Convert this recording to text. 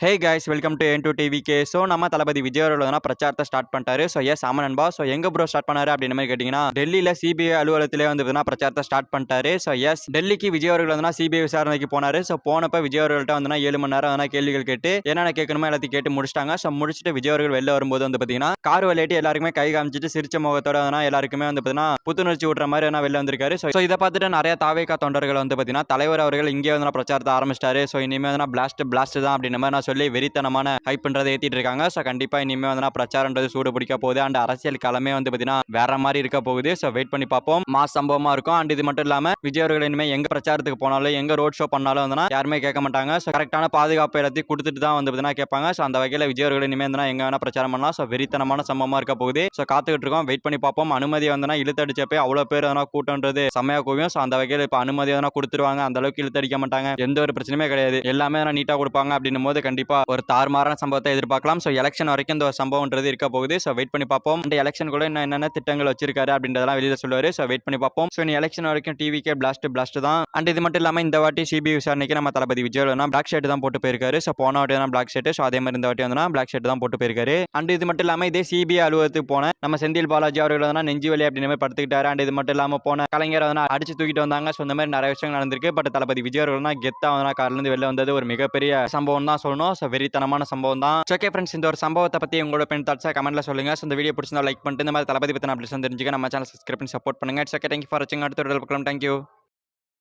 Hey guys welcome to N2 TVK. So நம்ம தளபதி விஜய் அவர்கள் பிரச்சாரத்தை ஸ்டார்ட் பண்ணிட்டாரு. ஸோ எஸ் ஆமா நண்பா. ஸோ எங்க ப்ரோ ஸ்டார்ட் பண்ணாரு அப்படின்ற மாதிரி கேட்டிங்கன்னா டெல்லியில் சிபிஐ அலுவலகத்திலே பிரச்சாரத்தை ஸ்டார்ட் பண்ணிட்டாரு. ஸோ எஸ் டெல்லிக்கு விஜய் அவர்கள் சிபிஐ விசாரணைக்கு போனாரு. ஸோ போனப்ப விஜய் அவர்கள்ட்ட 7 மணி நேரம் கேள்விகள் கேட்டு என்னென்ன கேட்கணுமோ எல்லாத்தையும் கேட்டு முடிச்சிட்டாங்க. ஸோ முடிச்சுட்டு விஜய் அவர்கள் வெளில வரும்போது பார்த்தீங்கன்னா கார் விளையாட்டு எல்லாருக்குமே கை காமிச்சிட்டு சிரிச்ச முகத்தோட எல்லாருக்குமே பார்த்தீங்கன்னா புத்துணர்ச்சி விட்ற மாதிரி வெளில வந்திருக்காரு. ஸோ இதை பார்த்துட்டு நிறைய தாவேகா தொண்டர்கள் பார்த்தீங்கன்னா தலைவர் அவர்கள் இங்கே பிரச்சாரத்தை ஆரம்பிச்சிட்டாரு. ஸோ இனிமேல் பிளாஸ்ட் தான் அப்படின்ற மாதிரி சொல்லி வெறித்தனமான ஹைப் பண்றதை ஏத்திட்டு இருக்காங்க. ஸோ கண்டிப்பா இனிமே பிரச்சாரம்ன்றது சூடு பிடிக்க போகுது. அண்ட் அரசியல் களமே பார்த்தீங்கன்னா வேற மாதிரி இருக்க போகுது. ஸோ வெயிட் பண்ணி பார்ப்போம். மாஸ் சம்பவமா இருக்கும். அண்ட் இது மட்டும் இல்லாம விஜய் அவர்கள் இனிமே எங்க பிரச்சாரத்துக்கு போனாலும் எங்க ரோட் ஷோ பண்ணாலும் யாருமே கேட்க மாட்டாங்க. ஸோ கரெக்டான பாதுகாப்பு எல்லாத்தையும் கொடுத்துட்டு தான் பார்த்தீங்கன்னா கேட்பாங்க. ஸோ அந்த வகையில் விஜய் அவர்கள் இனிமே எங்க வேணா பிரச்சாரம் பண்ணலாம். ஸோ வெறித்தனமான சம்பவமா இருக்க போகுது. ஸோ காத்துக்கிட்டு இருக்கோம். வெயிட் பண்ணி பார்ப்போம். அனுமதி இழுத்தடிச்சப்பே அவ்வளவு பேர் கூட்டம்ன்றது செம்மையா குவியும். ஸோ அந்த வகையில் இப்போ அனுமதி கொடுத்துருவாங்க. அந்த அளவுக்கு இழுத்தடிக்க மாட்டாங்க. எந்த ஒரு பிரச்சனையுமே கிடையாது. எல்லாமே நீட்டா கொடுப்பாங்க அப்படின்னும் போது கண்டிப்பா ஒரு தாறுமாறான சம்பவத்தை எதிர்பார்க்கலாம். ஸோ எலெக்ஷன் வரைக்கும் இந்த சம்பவம்ன்றது இருக்க போகுது. ஸோ வெயிட் பண்ணி பார்ப்போம். இந்த எலெக்ஷன் கூட என்னென்ன திட்டங்கள் வச்சிருக்காரு அப்படின்றதெல்லாம் வெளியில சொல்லுவாரு. ஸோ வெயிட் பண்ணி பார்ப்போம். ஸோ எலெக்ஷன் வரைக்கும் டிவிக்கே பிளாஸ்ட் தான். அண்ட் இது மட்டும் இல்லாமல் இந்த வாட்டி சிபிஐ விசாரணைக்கு நம்ம தளபதி விஜய் பிளாக் ஷர்ட் தான் போட்டு போயிருக்காரு. ஸோ போன வாட்டி தான் பிளாக் ஷர்ட். ஸோ அதே மாதிரி இந்த வாட்டி பிளாக் ஷர்ட் தான் போட்டு போயிருக்காரு. அண்ட் இது மட்டும் இல்லாமல் இதே சிபிஐ அலுவலகத்துக்கு போன நம்ம செந்தில் பாலாஜி அவர்கள் நெஞ்சு வலி அப்படின்னு மாதிரி படுத்துக்கிட்டாரு. அண்ட் இது மட்டும் இல்லாமல் போன கலைஞர் அடிச்சு தூக்கிட்டு வந்தாங்க. ஸோ இந்த மாதிரி நிறைய விஷயங்கள் நடந்திருக்கு. பட் தளபதி விஜய் அவர்கள் கெத்தா கார்லேருந்து வெளில வந்தது ஒரு மிகப்பெரிய சம்பவம் தான் சொல்லணும். ஸோ வெறித்தனமான சம்பவம் தான். ஓகே ஃப்ரெண்ட்ஸ், இந்த ஒரு சம்பவத்தை பத்தி உங்களோட பெண் தாட்ஸை கமெண்ட்ல சொல்லுங்க. ஸோ இந்த வீடியோ பிடிச்சிருந்தா லைக் பண்ணிட்டு இந்த மாதிரி தளபதி பத்தின அப்டேட்ஸ் தெரிஞ்சுக்க நம்ம சேனல் சப்ஸ்கிரைப் பண்ணி சப்போர்ட் பண்ணுங்க. இட்ஸ் ஓகே, தேங்க்யூ ஃபார் வாட்சிங். அடுத்த வீடியோல பார்க்கலாம். தேங்க்யூ.